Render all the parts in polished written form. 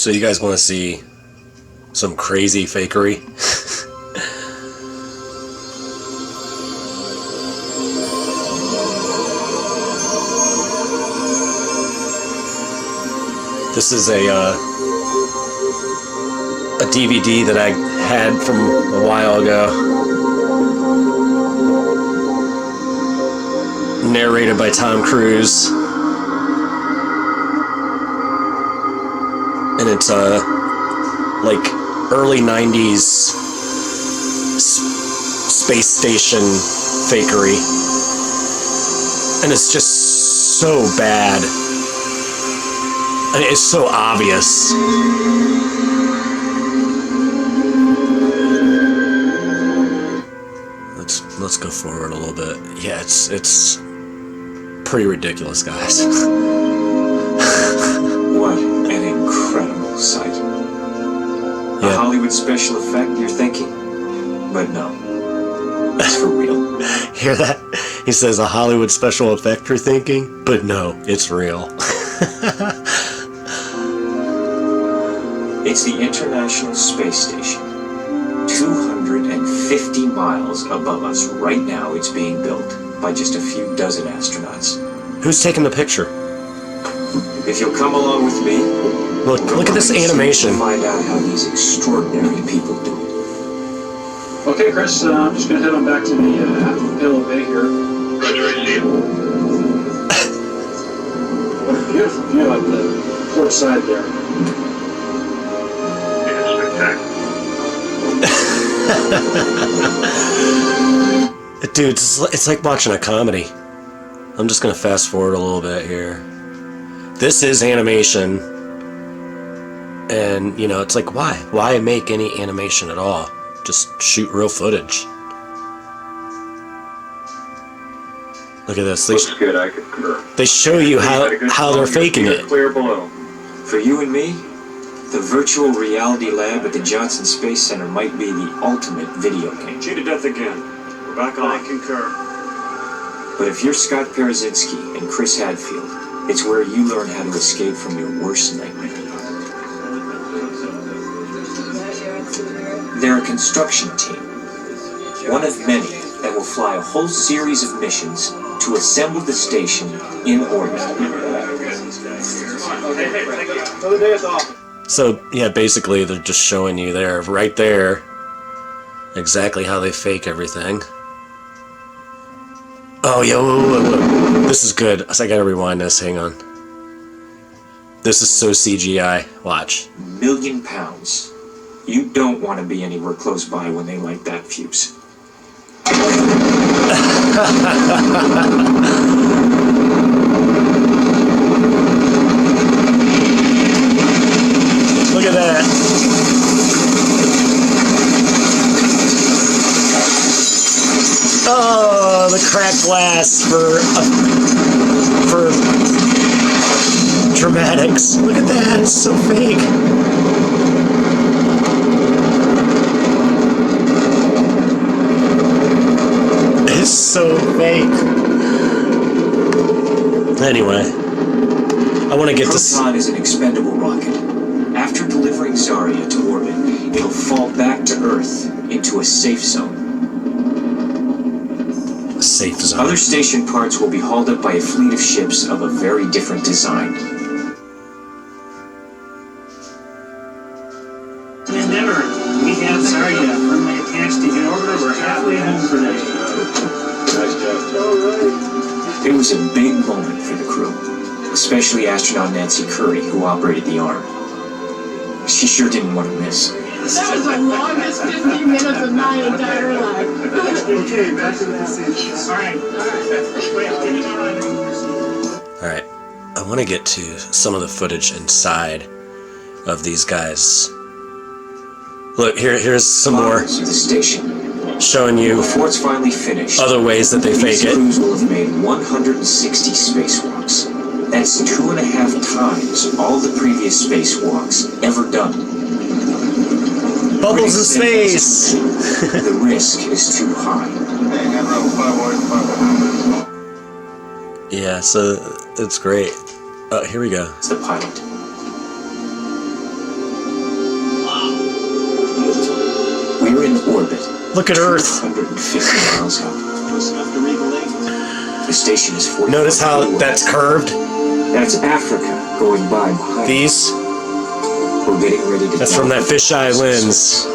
So you guys want to see some crazy fakery? This is a DVD that I had from a while ago, narrated by Tom Cruise, and it's like early 90s space station fakery, and it's just so bad. I mean, it's so obvious. Let's go forward a little bit. Yeah, it's pretty ridiculous, guys. What an incredible sight. Yeah. A Hollywood special effect, you're thinking? But no, it's for real. Hear that? He says a Hollywood special effect you're thinking? But no, it's real. It's the International Space Station. 250 miles above us right now. It's being built by just a few dozen astronauts. Who's taking the picture? If you'll come along with me, Look at this animation. We'll find out how these extraordinary people do it. Okay, Chris, I'm just going to head on back to the Pillow Bay here. Roger, I see you. What a beautiful view of the port side there. Yeah, spectacular. Dude, it's like watching a comedy. I'm just gonna fast forward a little bit here. This is animation, and you know, it's like, why make any animation at all? Just shoot real footage. Look at this. Looks good, I concur. They show you how they're faking it. Clear below. For you and me, the virtual reality lab at the Johnson Space Center might be the ultimate video game. Cheated to death again. We're back on. I concur. But if you're Scott Parazynski and Chris Hadfield, it's where you learn how to escape from your worst nightmare. They're a construction team, one of many that will fly a whole series of missions to assemble the station in orbit. So yeah, basically they're just showing you there, right there, exactly how they fake everything. Oh yeah, whoa. This is good. So I gotta rewind this. Hang on. This is so CGI. Watch. £1 million. You don't want to be anywhere close by when they light that fuse. Look at that. Oh, the cracked glass for dramatics. Look at that. It's so fake. It's so fake. Anyway, I want to get this. Proton is an expendable rocket. After delivering Zarya to orbit, it'll fall back to Earth into a safe zone. A safe zone. Other station parts will be hauled up by a fleet of ships of a very different design. Endeavor, we have Zarya firmly attached to the orbiter. We're halfway home for today. Nice job. It was a big moment for the crew, especially astronaut Nancy Curry, who operated the arm. She sure didn't want to miss. That was the longest 15 minutes of my entire life. Okay, back to the station. All right, I want to get to some of the footage inside of these guys. Look, here's some more Models of the station. showing you Before it's finally finished, other ways that they fake these it. crews will have made 160 spacewalks. That's 2.5 times all the previous spacewalks ever done. Bubbles in space. The risk is too high. Yeah, so it's great. Here we go. It's the pilot. orbit. Look at Earth. 250 miles out. Close enough to read the label. The station is 40. Notice how that's curved? That's Africa going by behind. These? We're getting ready to. That's from that fisheye lens.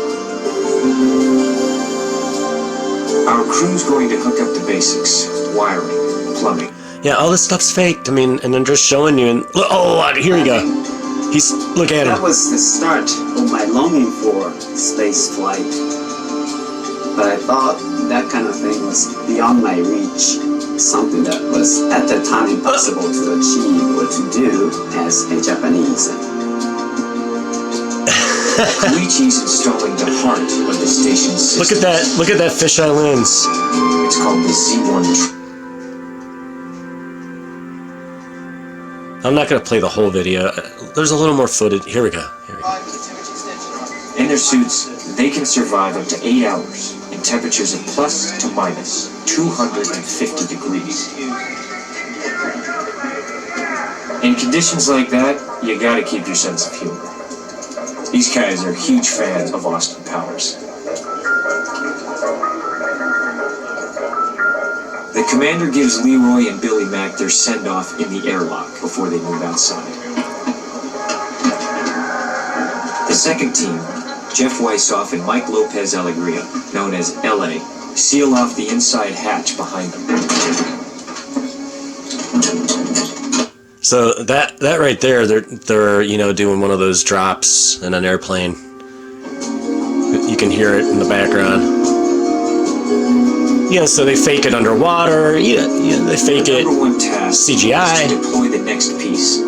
Our crew's going to hook up the basics: wiring, plumbing. Yeah, all this stuff's faked. I mean, and I'm just showing you. And oh, here you go. Look at That him. was the start of my longing for space flight. But I thought that kind of thing was beyond my reach. Something that was at that time impossible to achieve or to do as a Japanese. Koichi's installing the heart of the station's system. Look at that. Look at that fisheye lens. It's called the Z1. I'm not gonna play the whole video. There's a little more footage. Here we go. Here we go. In their suits, they can survive up to 8 hours in temperatures of plus to minus 250 degrees. In conditions like that, you gotta keep your sense of humor. These guys are huge fans of Austin Powers. The commander gives Leroy and Billy Mack their send-off in the airlock before they move outside. The second team, Jeff Weissoff and Mike Lopez Alegria, known as LA, seal off the inside hatch behind them. So that right there, they're doing one of those drops in an airplane. You can hear it in the background. Yeah, so they fake it underwater. Yeah, they fake it. Number one task CGI. is to deploy the next piece.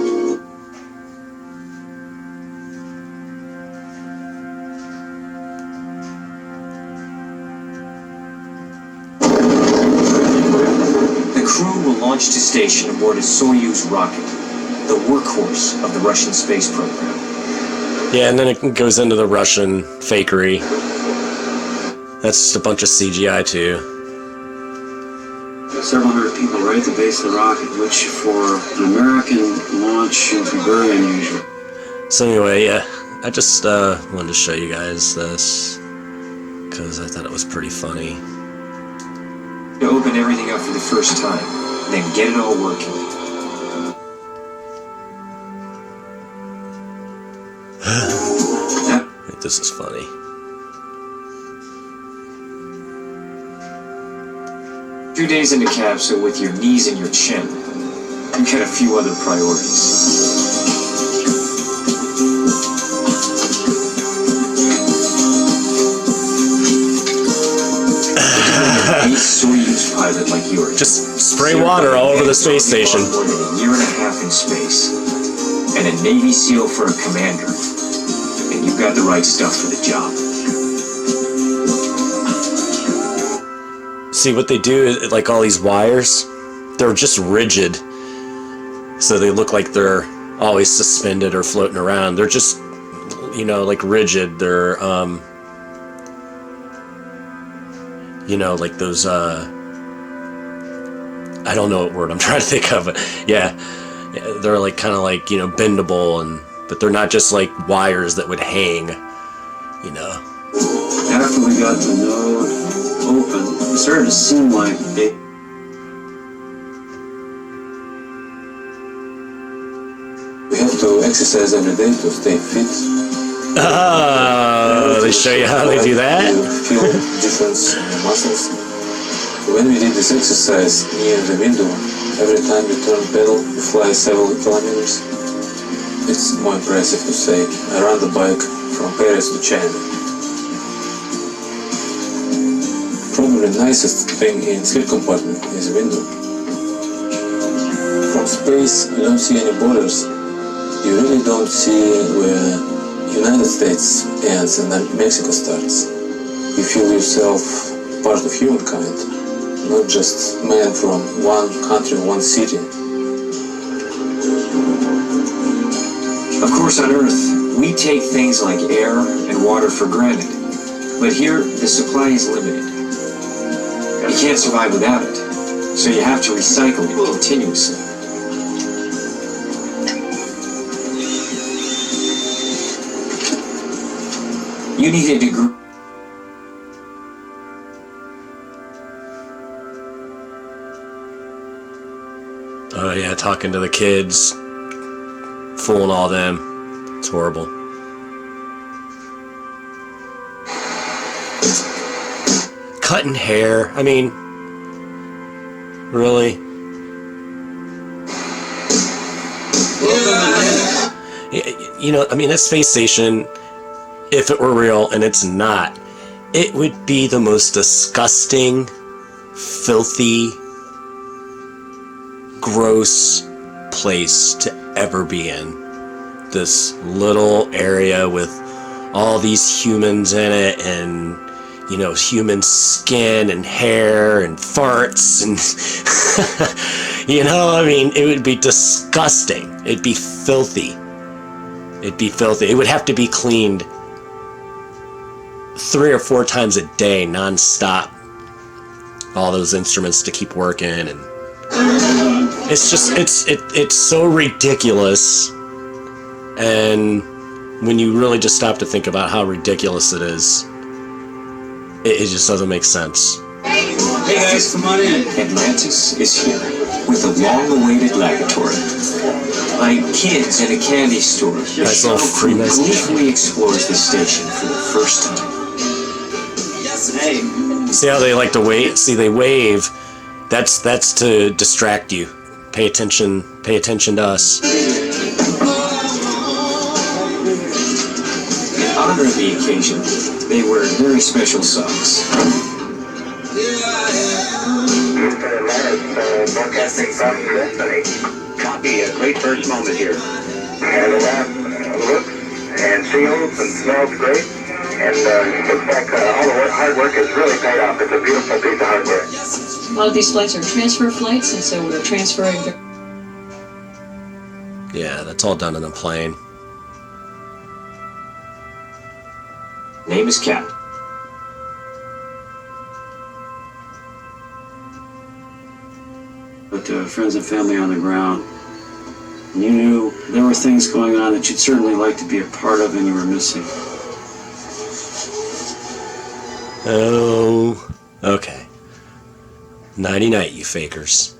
The crew will launch to station aboard a Soyuz rocket, the workhorse of the Russian space program. Yeah, and then it goes into the Russian fakery. That's just a bunch of CGI too. Several hundred people right at the base of the rocket, which for an American launch would be very unusual. So anyway, yeah, I just wanted to show you guys this because I thought it was pretty funny. To open everything up for the first time, then get it all working. I think this is funny. A few days in the capsule with your knees in your chin, you get a few other priorities. A Soyuz pilot like yours. Just spray water all over the space station. More than a year and a half in space, and a Navy SEAL for a commander, and you've got the right stuff for the job. See what they do is, like all these wires, they're just rigid. So they look like they're always suspended or floating around. They're just, like rigid. They're, like those, I don't know what word I'm trying to think of, but yeah, they're like kind of like, bendable, but they're not just like wires that would hang, After we got the node open, it started to seem like it. We have to exercise every day to stay fit. Oh, they show you how they do that? You feel difference in your muscles. When we did this exercise near the window, every time you turn pedal, you fly several kilometers. It's more impressive to say. I ran the bike from Paris to China. Probably the nicest thing in sleep compartment is a window. From space, you don't see any borders. You really don't see where United States ends and then Mexico starts. You feel yourself part of humankind, not just man from one country, one city. Of course, on Earth, we take things like air and water for granted. But here, the supply is limited. You can't survive without it, so you have to recycle it continuously. You need a degree talking to the kids, fooling all them. It's horrible. Cutting hair. I mean, really? You know, I mean, a space station, if it were real, and it's not, it would be the most disgusting, filthy, gross place to ever be in. This little area with all these humans in it, and, you know, human skin and hair and farts and you know, I mean, it would be disgusting. It'd be filthy. It'd be filthy. It would have to be cleaned 3 or 4 times a day, non-stop. All those instruments to keep working, and it's just, it's so ridiculous. And when you really just stop to think about how ridiculous it is, it just doesn't make sense. Hey guys, come on in. Atlantis is here with a long-awaited laboratory. Like kids in a candy store, Nice little free message. gleefully explores the station for the first time. Hey, See how they like to wait? See, they wave. That's to distract you. Pay attention to us. In honor of the occasion, they wear very special socks. Broadcasting from Destiny. Copy, a great first moment here. And the lab looks and feels and smells great. And looks like all the hard work has really paid off. It's a beautiful piece of hardware. A lot of these flights are transfer flights, and so we're transferring. Yeah, that's all done in a plane. Name is Cat. but friends and family on the ground. And you knew there were things going on that you'd certainly like to be a part of and you were missing. Oh, okay. Nighty night, you fakers.